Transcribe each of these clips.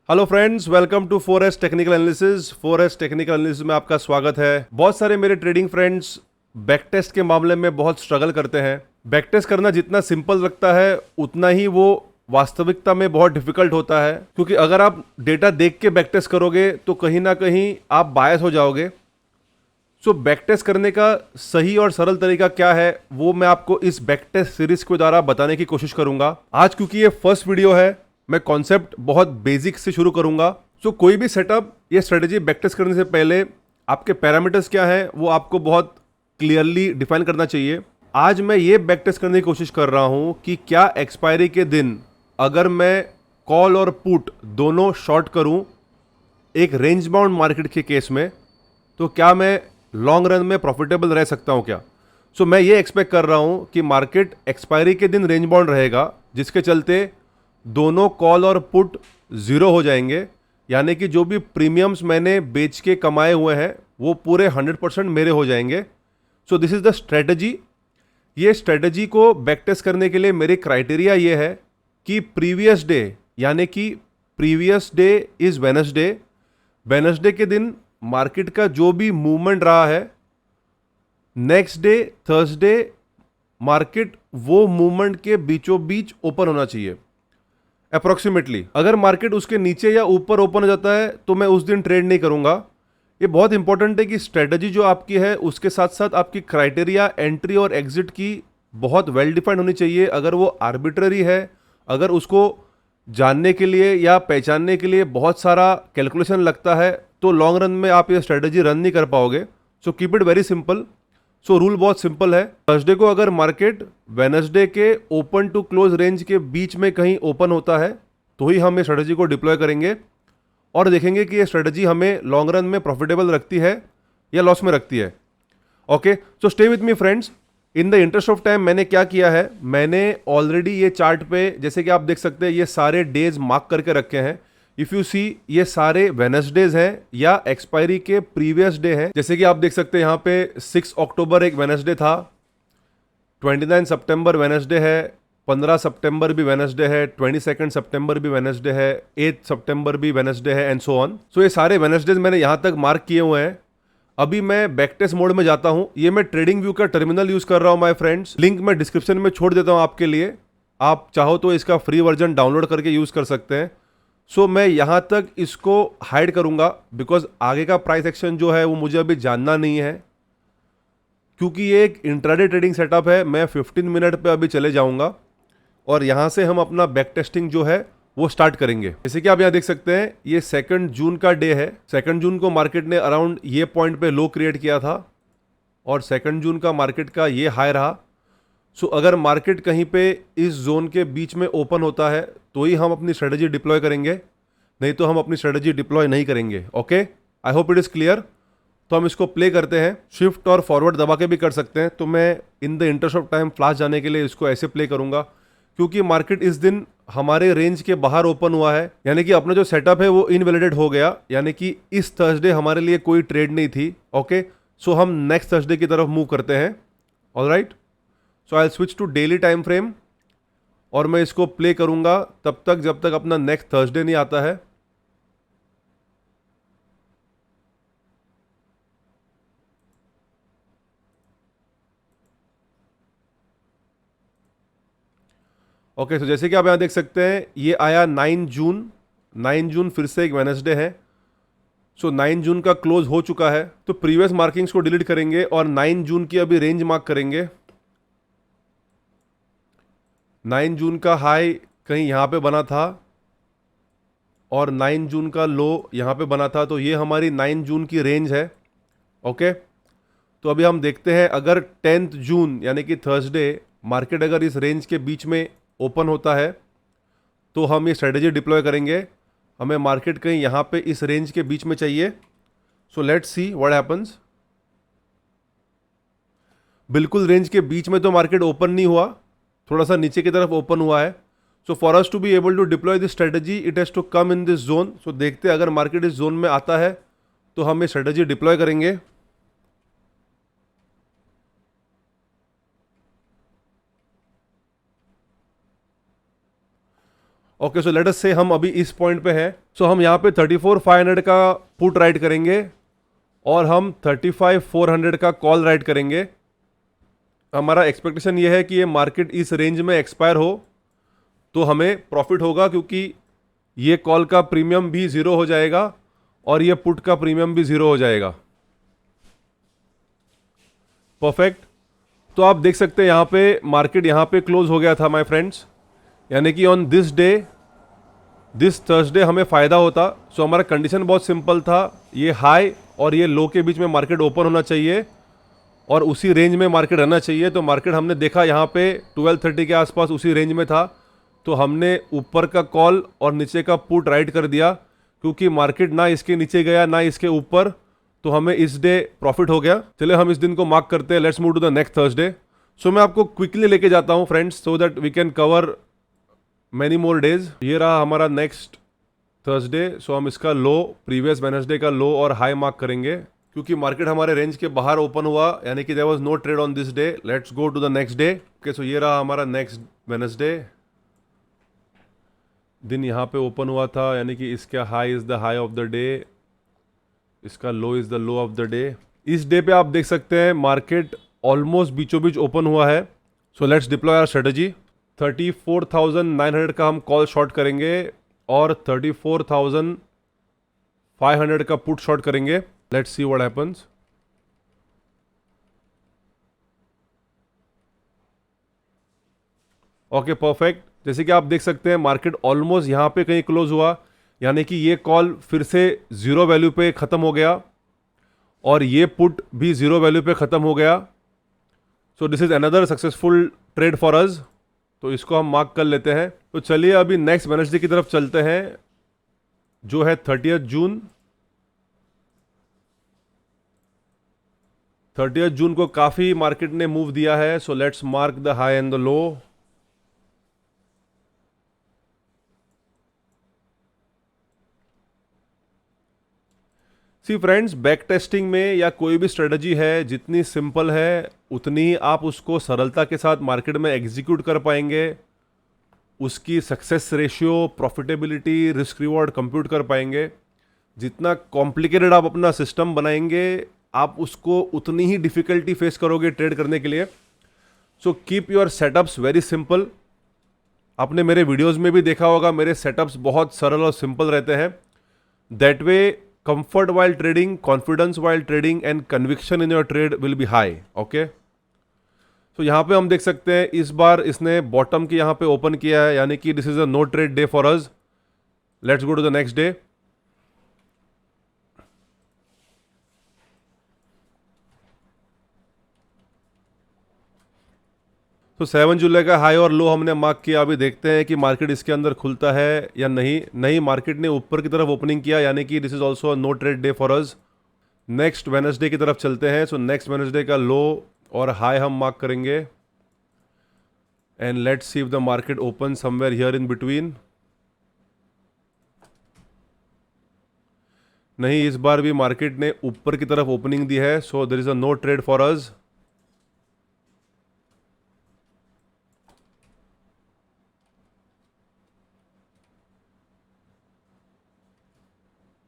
Hello friends, welcome to 4S technical analysis. 4S technical analysis में आपका स्वागत है। बहुत सारे मेरे ट्रेडिंग फ्रेंड्स बैक टेस्ट के मामले में बहुत स्ट्रगल करते हैं। बैक टेस्ट करना जितना सिंपल लगता है उतना ही वो वास्तविकता में बहुत डिफिकल्ट होता है, क्योंकि अगर आप डेटा देख के बैक टेस्ट करोगे तो कहीं ना कहीं आप बायस हो जाओगे। सो बैक टेस्ट करने का सही और सरल तरीका क्या है वो मैं आपको इस बैक टेस्ट सीरीज के द्वारा बताने की कोशिश करूंगा। आज क्योंकि ये फर्स्ट वीडियो है, मैं कॉन्सेप्ट बहुत बेसिक से शुरू करूंगा। सो कोई भी सेटअप या स्ट्रेटेजी बैक टेस्ट करने से पहले आपके पैरामीटर्स क्या है वो आपको बहुत क्लियरली डिफाइन करना चाहिए। आज मैं ये बैक टेस्ट करने की कोशिश कर रहा हूं कि क्या एक्सपायरी के दिन अगर मैं कॉल और पुट दोनों शॉर्ट करूं एक रेंज बाउंड मार्केट के केस में, तो क्या मैं लॉन्ग रन में प्रॉफिटेबल रह सकता हूं क्या। सो मैं ये एक्सपेक्ट कर रहा हूं कि मार्केट एक्सपायरी के दिन रेंज बाउंड रहेगा, जिसके चलते दोनों कॉल और पुट जीरो हो जाएंगे, यानी कि जो भी प्रीमियम्स मैंने बेच के कमाए हुए हैं वो पूरे 100% मेरे हो जाएंगे। So this is the strategy. ये स्ट्रेटजी को बैक टेस्ट करने के लिए मेरे क्राइटेरिया ये है कि प्रीवियस डे, यानी कि previous day is Wednesday, Wednesday के दिन मार्केट का जो भी मूवमेंट रहा है, नेक्स्ट डे थर्सडे मार्केट वो मूवमेंट के बीचों बीच ओपन होना चाहिए अप्रोक्सीमेटली। अगर मार्केट उसके नीचे या ऊपर ओपन हो जाता है तो मैं उस दिन ट्रेड नहीं करूंगा। ये बहुत इंपॉर्टेंट है कि स्ट्रेटजी जो आपकी है उसके साथ साथ आपकी क्राइटेरिया एंट्री और एग्जिट की बहुत वेल डिफाइंड होनी चाहिए। अगर वो आर्बिट्ररी है, अगर उसको जानने के लिए या पहचानने के लिए बहुत सारा कैलकुलेशन लगता है, तो लॉन्ग रन में आप ये स्ट्रेटजी रन नहीं कर पाओगे। So keep it very simple. So rule बहुत सिंपल है। थर्सडे को अगर मार्केट वेडनेसडे के ओपन टू क्लोज रेंज के बीच में कहीं ओपन होता है तो ही हम ये स्ट्रेटजी को डिप्लॉय करेंगे और देखेंगे कि ये स्ट्रेटजी हमें लॉन्ग रन में प्रॉफिटेबल रखती है या लॉस में रखती है। Okay, so stay with me friends. In the interest of time मैंने क्या किया है, मैंने ऑलरेडी ये चार्ट पे, जैसे कि आप देख सकते हैं, ये सारे डेज मार्क करके रखे हैं। इफ यू सी, ये सारे वेडनेसडेज हैं या एक्सपायरी के प्रीवियस डे हैं। जैसे कि आप देख सकते हैं यहाँ पे 6 अक्टूबर एक वेडनेसडे था, 29 सितंबर वेडनेसडे है, 15 सितंबर भी वेडनेसडे है, 22 सितंबर भी वेडनेसडे है, 8 सितंबर भी वेडनेसडे है, एंड सो ऑन। सो ये सारे वेडनेसडेज मैंने यहाँ तक मार्क किए हुए हैं। अभी मैं बैकटेस्ट मोड में जाता हूं। ये मैं ट्रेडिंग व्यू का टर्मिनल यूज कर रहा हूं माय फ्रेंड्स। लिंक मैं डिस्क्रिप्शन में छोड़ देता हूं आपके लिए, आप चाहो तो इसका फ्री वर्जन डाउनलोड करके यूज कर सकते हैं। सो मैं यहां तक इसको हाइड करूंगा बिकॉज आगे का प्राइस एक्शन जो है वो मुझे अभी जानना नहीं है, क्योंकि ये एक इंट्राडे ट्रेडिंग सेटअप है। मैं 15 मिनट पे अभी चले जाऊंगा और यहां से हम अपना बैक टेस्टिंग जो है वो स्टार्ट करेंगे। जैसे कि आप यहाँ देख सकते हैं, ये 2 जून का डे है। 2 जून को मार्केट ने अराउंड ये पॉइंट पे लो क्रिएट किया था और 2 जून का मार्केट का ये हाई रहा। सो अगर मार्केट कहीं पे इस जोन के बीच में ओपन होता है तो ही हम अपनी स्ट्रेटजी डिप्लॉय करेंगे, नहीं तो हम अपनी स्ट्रेटजी डिप्लॉय नहीं करेंगे। Okay, I hope it is clear. तो हम इसको प्ले करते हैं। शिफ्ट और फॉरवर्ड दबा के भी कर सकते हैं, तो मैं in the interest of time flush जाने के लिए इसको ऐसे प्ले करूंगा, क्योंकि मार्केट इस दिन हमारे रेंज के बाहर ओपन हुआ है, यानी कि अपना जो सेटअप है वो इनवैलिडेट हो गया, यानी कि इस थर्सडे हमारे लिए कोई ट्रेड नहीं थी। ओके, सो हम नेक्स्ट थर्सडे की तरफ मूव करते हैं। Alright, so I switch to daily time frame और मैं इसको प्ले करूंगा तब तक जब तक अपना नेक्स्ट थर्सडे नहीं आता है। ओके, सो जैसे कि आप यहाँ देख सकते हैं, ये आया 9 जून। 9 जून फिर से एक वेडनेसडे है। सो 9 जून का क्लोज हो चुका है, तो प्रीवियस मार्किंग्स को डिलीट करेंगे और 9 जून की अभी रेंज मार्क करेंगे। 9 जून का हाई कहीं यहाँ पे बना था और 9 जून का लो यहाँ पे बना था, तो ये हमारी 9 जून की रेंज है। ओके, तो अभी हम देखते हैं, अगर 10 जून यानी कि थर्सडे मार्केट अगर इस रेंज के बीच में ओपन होता है तो हम ये स्ट्रेटेजी डिप्लॉय करेंगे। हमें मार्केट कहीं यहाँ पे इस रेंज के बीच में चाहिए। So let's see what happens. बिल्कुल रेंज के बीच में तो मार्केट ओपन नहीं हुआ, थोड़ा सा नीचे की तरफ ओपन हुआ है। So for us to be able to deploy this strategy it has to come in this zone. So देखते हैं, अगर मार्केट इस जोन में आता है तो हम ये स्ट्रेटेजी डिप्लॉय करेंगे। ओके, सो लेट अस से हम अभी इस पॉइंट पे हैं, सो हम यहाँ पे 34,500 का पुट राइट करेंगे और हम 35,400 का कॉल राइट करेंगे। हमारा एक्सपेक्टेशन ये है कि ये मार्केट इस रेंज में एक्सपायर हो तो हमें प्रॉफिट होगा, क्योंकि ये कॉल का प्रीमियम भी ज़ीरो हो जाएगा और ये पुट का प्रीमियम भी ज़ीरो हो जाएगा। परफेक्ट। तो आप देख सकते हैं यहाँ पे मार्केट यहाँ पे क्लोज हो गया था माय फ्रेंड्स, यानी कि on this day, this Thursday हमें फ़ायदा होता। सो हमारा कंडीशन बहुत सिंपल था, ये हाई और ये लो के बीच में मार्केट ओपन होना चाहिए और उसी रेंज में मार्केट रहना चाहिए। तो मार्केट हमने देखा यहाँ पे 12:30 के आसपास उसी रेंज में था, तो हमने ऊपर का कॉल और नीचे का पुट राइट कर दिया, क्योंकि मार्केट ना इसके नीचे गया ना इसके ऊपर, तो हमें इस डे प्रॉफिट हो गया। चलिए हम इस दिन को मार्क करते हैं। Let's move to the next Thursday. So मैं आपको क्विकली लेके जाता हूँ friends, so that we can cover many more days. ये रहा हमारा नेक्स्ट थर्सडे। सो हम इसका लो, प्रीवियस वेडनेसडे का लो और हाई मार्क करेंगे, क्योंकि मार्केट हमारे रेंज के बाहर ओपन हुआ, यानी कि there was no trade on this day. Let's go to the next day. Okay, so ये रहा हमारा नेक्स्ट वेडनेसडे। दिन यहाँ पे ओपन हुआ था, यानी कि इसका high is the high of the day, इसका low is the low of the day. इस डे पे आप देख सकते हैं मार्केट ऑलमोस्ट बीचों बीच ओपन हुआ है। So let's deploy our strategy. 34,900 का हम कॉल शॉर्ट करेंगे और 34,500 का पुट शॉर्ट करेंगे। Let's see what happens. Okay, perfect. जैसे कि आप देख सकते हैं मार्केट ऑलमोस्ट यहाँ पे कहीं क्लोज हुआ, यानी कि ये कॉल फिर से ज़ीरो वैल्यू पे ख़त्म हो गया और ये पुट भी ज़ीरो वैल्यू पे ख़त्म हो गया। So this is another successful trade for अस। तो इसको हम मार्क कर लेते हैं। तो चलिए अभी नेक्स्ट वेडनेसडे की तरफ चलते हैं, जो है 30 जून। 30 जून को काफ़ी मार्केट ने मूव दिया है। So let's mark the high and the low. See friends, back testing में या कोई भी स्ट्रेटजी है, जितनी सिंपल है उतनी ही आप उसको सरलता के साथ मार्केट में एग्जीक्यूट कर पाएंगे। उसकी success ratio, profitability, risk reward compute कर पाएंगे। जितना कॉम्प्लिकेटेड आप अपना सिस्टम बनाएंगे, आप उसको उतनी ही डिफिकल्टी फेस करोगे ट्रेड करने के लिए। So keep your setups very simple. आपने मेरे वीडियोस में भी देखा होगा, मेरे सेटअप्स बहुत सरल और सिंपल रहते हैं। That way comfort while trading, confidence while trading and conviction in your trade will be high. Okay, तो यहाँ पे हम देख सकते हैं इस बार इसने बॉटम की यहाँ पे ओपन किया है, यानी कि this is a no trade day for us. Let's go to the next day. तो 7 जुलाई का हाई और लो हमने मार्क किया। अभी देखते हैं कि मार्केट इसके अंदर खुलता है या नहीं। नहीं, मार्केट ने ऊपर की तरफ ओपनिंग किया, यानी कि this is also no trade day for us. Next Wednesday की तरफ चलते हैं। सो नेक्स्ट वेडनेसडे का लो और हाई हम मार्क करेंगे and let's see if the market open somewhere here in between. नहीं, इस बार भी मार्केट ने ऊपर की तरफ ओपनिंग दी है, so there is a no trade for us.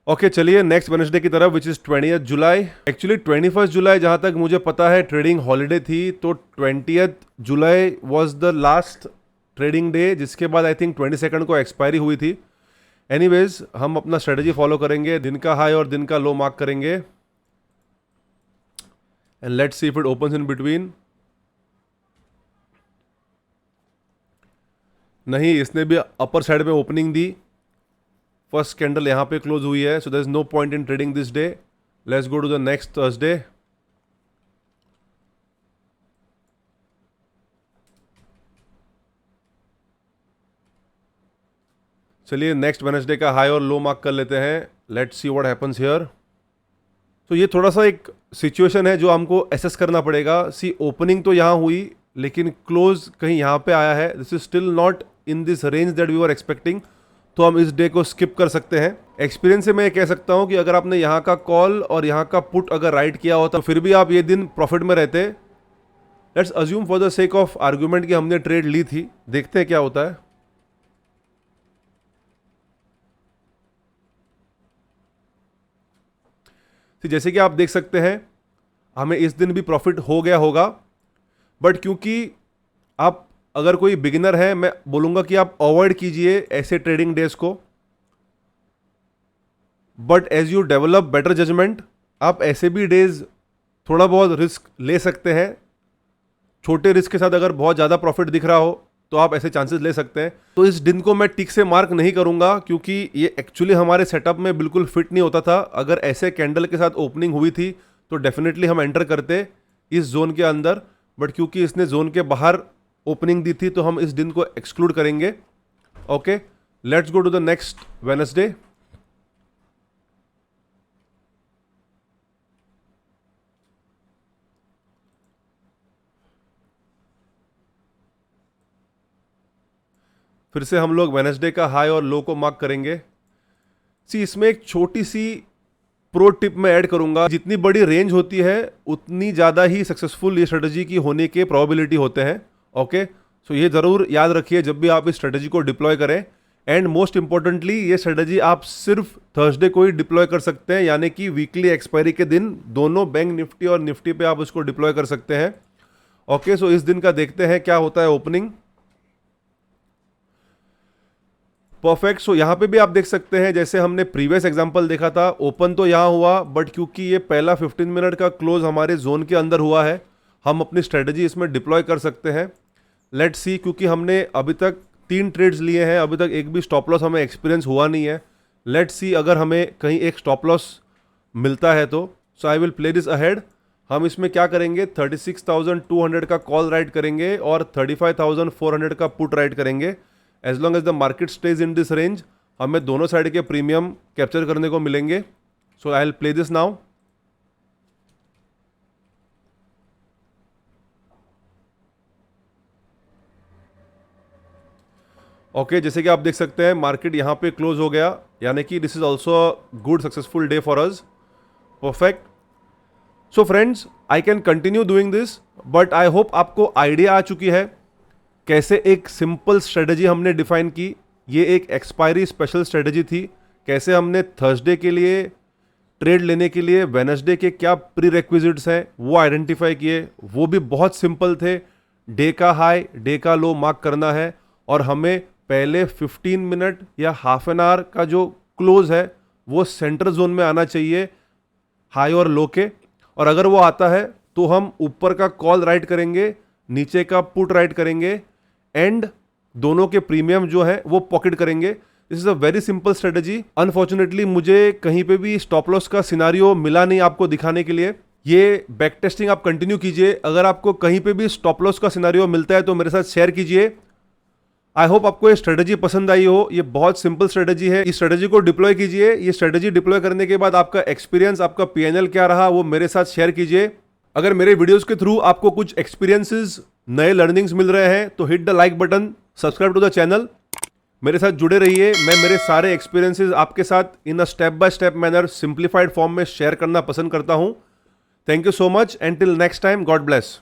Okay, चलिए नेक्स्ट वेडनेसडे की तरफ, विच इज़ 20 जुलाई। एक्चुअली 21 जुलाई जहाँ तक मुझे पता है ट्रेडिंग हॉलीडे थी, तो 20 July was the last trading day, जिसके बाद आई थिंक 22 को एक्सपायरी हुई थी। एनीवेज, हम अपना स्ट्रेटजी फॉलो करेंगे, दिन का हाई और दिन का लो मार्क करेंगे and let's see if it opens in between. नहीं, इसने भी अपर साइड में ओपनिंग दी। फर्स्ट कैंडल यहाँ पे क्लोज हुई है, so there is no point in trading this day. Let's go to the next Thursday. चलिए नेक्स्ट वेडनेसडे का हाई और लो मार्क कर लेते हैं। Let's see what happens here. तो ये थोड़ा सा एक सिचुएशन है जो हमको एसेस करना पड़ेगा। सी ओपनिंग तो यहाँ हुई, लेकिन क्लोज कहीं यहाँ पे आया है। This is still not in this range that we were expecting, तो हम इस डे को स्किप कर सकते हैं। एक्सपीरियंस से मैं ये कह सकता हूँ कि अगर आपने यहाँ का कॉल और यहाँ का पुट अगर राइट किया होता, तो फिर भी आप ये दिन प्रॉफिट में रहते। Let's assume for the sake of argument कि हमने ट्रेड ली थी, देखते हैं क्या होता है। तो जैसे कि आप देख सकते हैं हमें इस दिन भी प्रॉफिट हो गया होगा, बट क्योंकि आप अगर कोई बिगिनर है, मैं बोलूँगा कि आप अवॉइड कीजिए ऐसे ट्रेडिंग डेज को। But as you develop better judgement, आप ऐसे भी डेज थोड़ा बहुत रिस्क ले सकते हैं। छोटे रिस्क के साथ अगर बहुत ज़्यादा प्रॉफिट दिख रहा हो तो आप ऐसे चांसेस ले सकते हैं। तो इस दिन को मैं टिक से मार्क नहीं करूंगा क्योंकि ये एक्चुअली हमारे सेटअप में बिल्कुल फिट नहीं होता था। अगर ऐसे कैंडल के साथ ओपनिंग हुई थी तो डेफिनेटली हम एंटर करते इस जोन के अंदर, बट क्योंकि इसने जोन के बाहर ओपनिंग दी थी तो हम इस दिन को एक्सक्लूड करेंगे। Okay, let's go to the next Wednesday. फिर से हम लोग वेडनेसडे का हाई और लो को मार्क करेंगे। इसमें एक छोटी सी प्रो टिप मैं ऐड करूंगा, जितनी बड़ी रेंज होती है उतनी ज़्यादा ही सक्सेसफुल ये स्ट्रेटजी की होने के प्रोबेबिलिटी होते हैं। ओके, सो ये ज़रूर याद रखिए जब भी आप इस स्ट्रेटजी को डिप्लॉय करें। एंड मोस्ट इंपॉर्टेंटली ये स्ट्रेटजी आप सिर्फ थर्सडे को ही डिप्लॉय कर सकते हैं, यानी कि वीकली एक्सपायरी के दिन दोनों बैंक निफ्टी और निफ्टी पे आप उसको डिप्लॉय कर सकते हैं। ओके, सो इस दिन का देखते हैं क्या होता है ओपनिंग। परफेक्ट, सो यहाँ पे भी आप देख सकते हैं जैसे हमने प्रीवियस एग्जांपल देखा था, ओपन तो यहाँ हुआ, बट क्योंकि ये पहला 15 मिनट का क्लोज हमारे जोन के अंदर हुआ है, हम अपनी स्ट्रेटजी इसमें डिप्लॉय कर सकते हैं। लेट्स सी, क्योंकि हमने अभी तक 3 ट्रेड्स लिए हैं, अभी तक एक भी स्टॉप लॉस हमें एक्सपीरियंस हुआ नहीं है। लेट्स सी अगर हमें कहीं एक स्टॉप लॉस मिलता है तो। So I will play this ahead. हम इसमें क्या करेंगे, 36,200 का कॉल राइट करेंगे और 35,400 का पुट राइट करेंगे। As long as the market stays in this range, हमें दोनों साइड के प्रीमियम कैप्चर करने को मिलेंगे। So I will play this now. Okay, जैसे कि आप देख सकते हैं मार्केट यहाँ पे क्लोज हो गया, यानी कि this is also a good successful day for us. Perfect. So friends, I can continue doing this, but I hope आपको आइडिया आ चुकी है कैसे एक सिंपल स्ट्रेटजी हमने डिफाइन की। ये एक एक्सपायरी स्पेशल स्ट्रेटजी थी। कैसे हमने थर्सडे के लिए ट्रेड लेने के लिए वेडनेसडे के क्या प्री रिक्विजिट्स हैं वो आइडेंटिफाई किए, वो भी बहुत सिंपल थे। डे का हाई डे का लो मार्क करना है और हमें पहले 15 मिनट या हाफ एन आवर का जो क्लोज है वो सेंटर जोन में आना चाहिए हाई और लो के, और अगर वो आता है तो हम ऊपर का कॉल राइट करेंगे, नीचे का पुट राइट करेंगे एंड दोनों के प्रीमियम जो है वो पॉकेट करेंगे। This is a very simple strategy. Unfortunately मुझे कहीं पे भी स्टॉप लॉस का सिनारियो मिला नहीं आपको दिखाने के लिए। ये बैक टेस्टिंग आप कंटिन्यू कीजिए। अगर आपको कहीं पे भी स्टॉप लॉस का सिनारियो मिलता है तो मेरे साथ शेयर कीजिए। आई होप आपको ये स्ट्रेटजी पसंद आई हो। ये बहुत सिंपल स्ट्रेटजी है, इस स्ट्रेटजी को डिप्लॉय कीजिए। ये स्ट्रेटजी डिप्लॉय करने के बाद आपका एक्सपीरियंस, आपका पीएनएल क्या रहा वो मेरे साथ शेयर कीजिए। अगर मेरे वीडियोस के थ्रू आपको कुछ एक्सपीरियंसेस, नए लर्निंग्स मिल रहे हैं तो hit the like button, subscribe to the channel, मेरे साथ जुड़े रहिए। मैं मेरे सारे एक्सपीरियंसेस आपके साथ in a step by step manner, simplified form में शेयर करना पसंद करता हूं। Thank you so much and till next time, God bless.